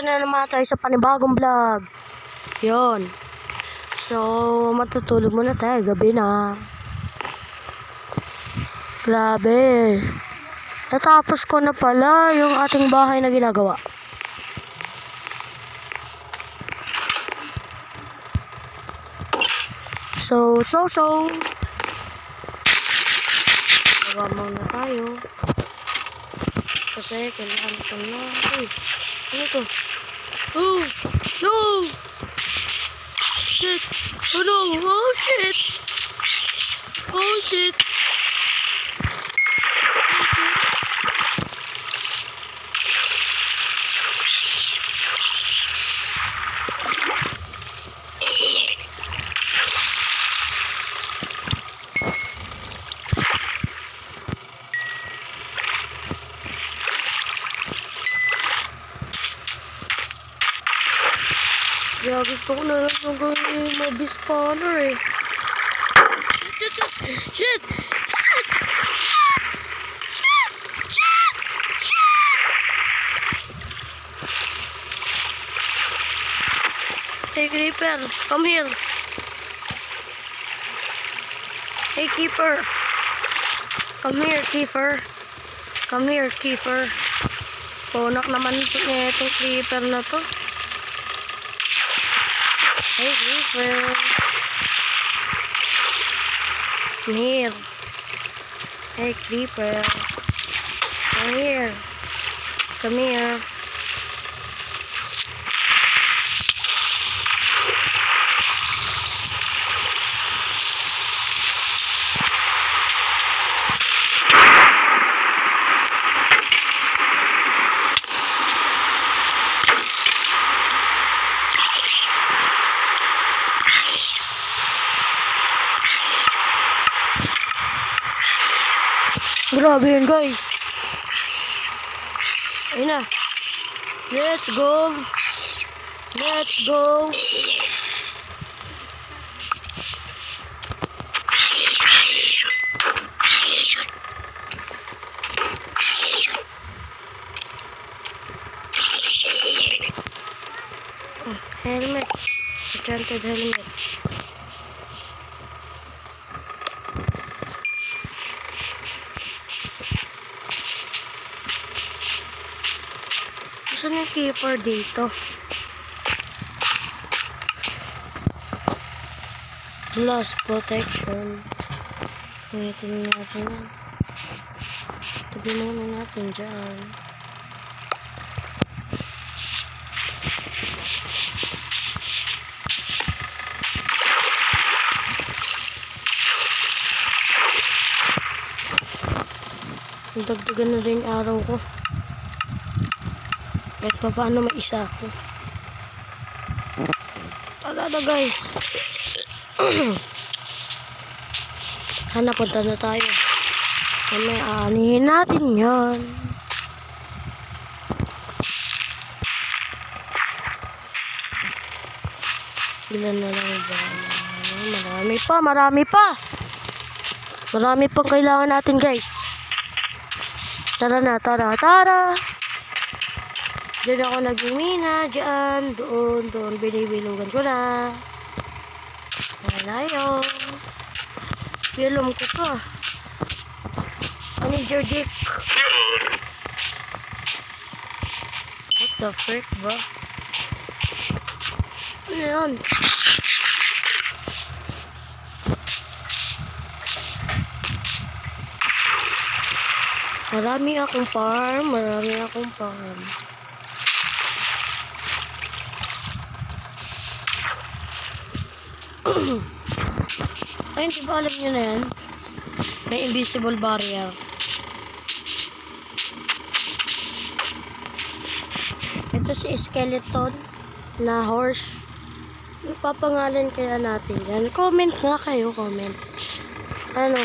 Nandito na naman tayo sa panibagong vlog. Yon. So, matutulog muna tayo. Gabi na. Grabe. Natapos ko na pala yung ating bahay na ginagawa. So. Gawa muna tayo. Kasi kailangan ko na. Uy, ano to? Oh, no! Shit! Oh no! Oh shit! Oh shit! Kaya gusto ko na lang ng gawin yung mob spawner eh. Shit! Hey Creeper, come here. Hey Keeper. Come here, Keeper. Come here, Keeper. Ponak naman itong Creeper na to. Hey Creeper. Come here. Hey Creeper. Come here. Come here. Grabe yun guys. Ayun na. Let's go. Let's go. Helmet. Enchanted helmet. Saan yung keeper dito? Blast protection. Initin natin yan. Tabi muna natin dyan. Dagdagan na rin araw ko. Kahit pa paano may isa ako. Tara na guys. Hanap punta na tayo. May aanihin natin yan. Ilan na lang ba? Marami pa. Marami pang kailangan natin guys. Tara na, tara. Diyan ako nagmimina, diyan, doon, binibilugan ko na. Malayo. Pilom ko pa. I need your dick. What the frick ba? Ano yun? Marami akong farm. Ayun, diba alam nyo na yan? May invisible barrier. Ito si skeleton na horse. Ipapangalan kaya natin yan. Comment nga kayo, comment. Ano?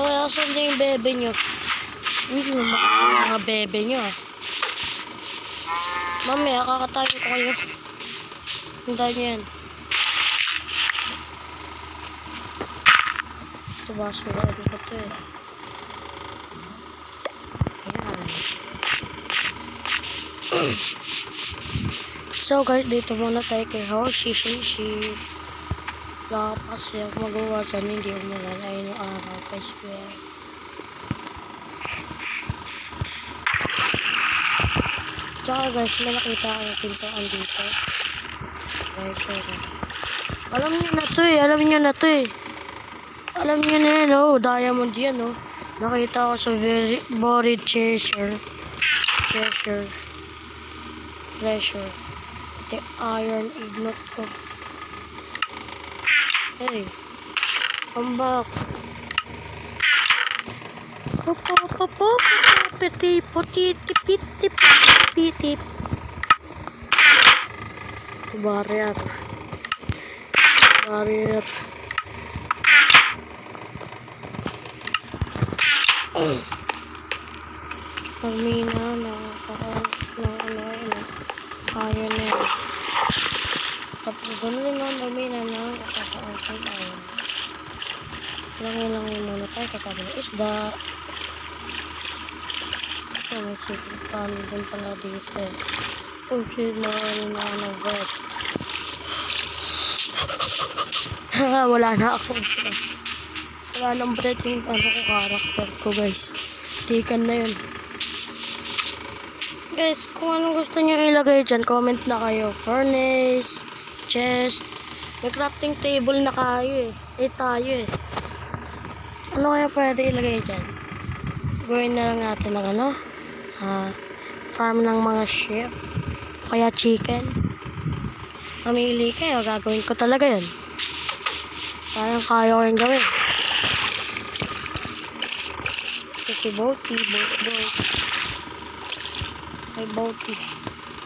kaya saan na yung bebe nyo? Uy, mga bebe nyo ah. Mamaya, kakatayin ko kayo. Hintayin nyo yan. Ito basura ko ito eh. Ayan. So guys, dito muna tayo kay Hoshi Shishi. Lakas siya magawasan, hindi umulan. Ayun yung araw kay Square. Tsaka guys, may nakita ko ng pintuan dito. Right side. Alam niyo na to eh, alam niyo na to eh. Alam niyo na yan oh, diamond yan oh. Nakita ko sa buried treasure. Ito iron ignot ko. Hey, come back. Pitip. Barrier. Pamina na iron na yun. Tapos gano'n lang pamina na kakaasin iron. Lang muna tayo kasama ng isda. So, may siputan din pala dito eh. Oh shit, na bread. Wala na ako. Wala nang bread yung character ko guys. Tikan na yun. Guys, kung anong gusto nyo ilagay dyan, comment na kayo. Furnace, chest. May crafting table na kayo eh. Tayo eh. Ano kaya pwede ilagay dyan? Gawin na lang natin ng farm ng mga chef. Kaya chicken. Mamili kayo, gagawin ko talaga yun. Kaya ko yung gawin. Kasi boaty. Ay, boaty.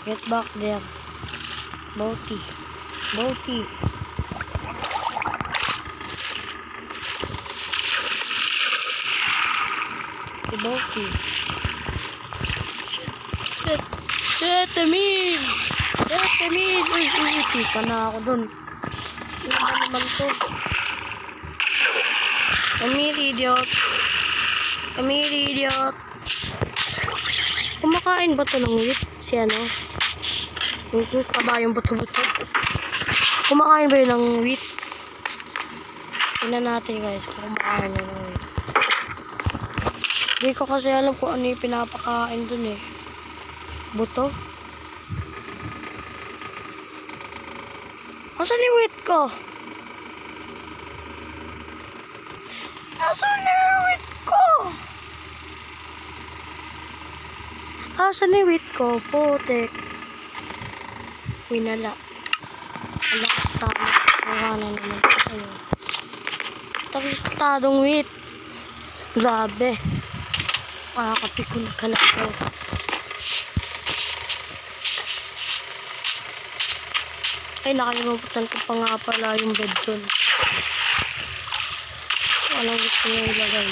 Get back there. Boaty. Boaty. Setemin! Uy, tika na ako dun. Ano ba naman to? Kamili, idiot. Kumakain ba to ng wheat? Si ano? Yung kabayong buto-buto. Kumakain ba yun ng wheat? Tingnan natin guys. Kumakain na ng wheat. Hindi ko kasi alam kung ano yung pinapakain dun eh. Buto? Asan yung wheat ko? Asan yung wheat ko? Putik. Winala. Alakas tama. Wala naman. Ayun. Tadong wheat. Grabe. Kakapikon ka na ko. Ay, nakalimutan ko pa nga pala yung bed dun. Walang gusto nyo ilagay.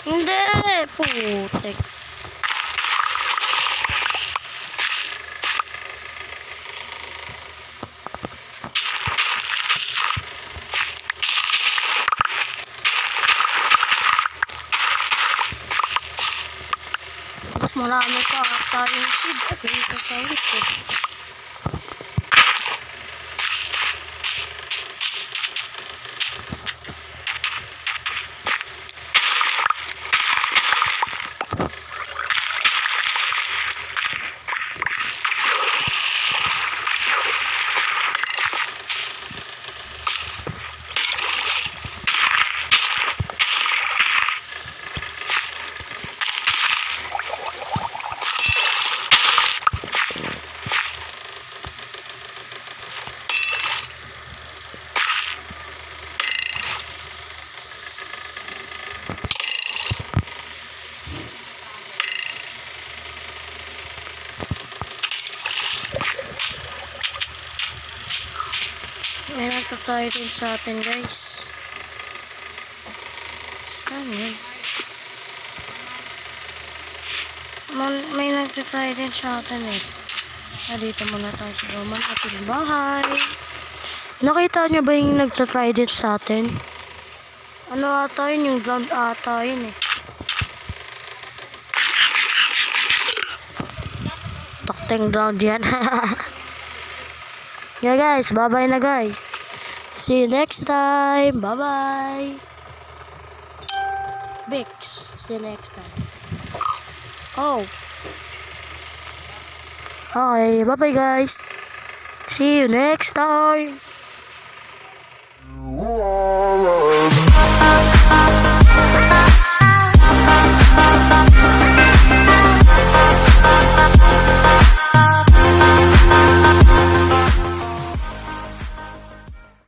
Hindi! Putek. Marami pa tayong seed at yung kasawit ko. May nagtatry din sa atin, guys. Saan yun? May nagtatry din sa atin eh. Dito muna tayo sa Roman ating bahay. Nakita niyo ba yung nagtatry din sa atin? Ano ata yun? Yung ground ata yun eh. Takteng ground yan. Yeah guys, bye-bye na guys. See you next time. Bye-bye. Bix, see you next time. Oh. Okay, bye-bye guys. See you next time.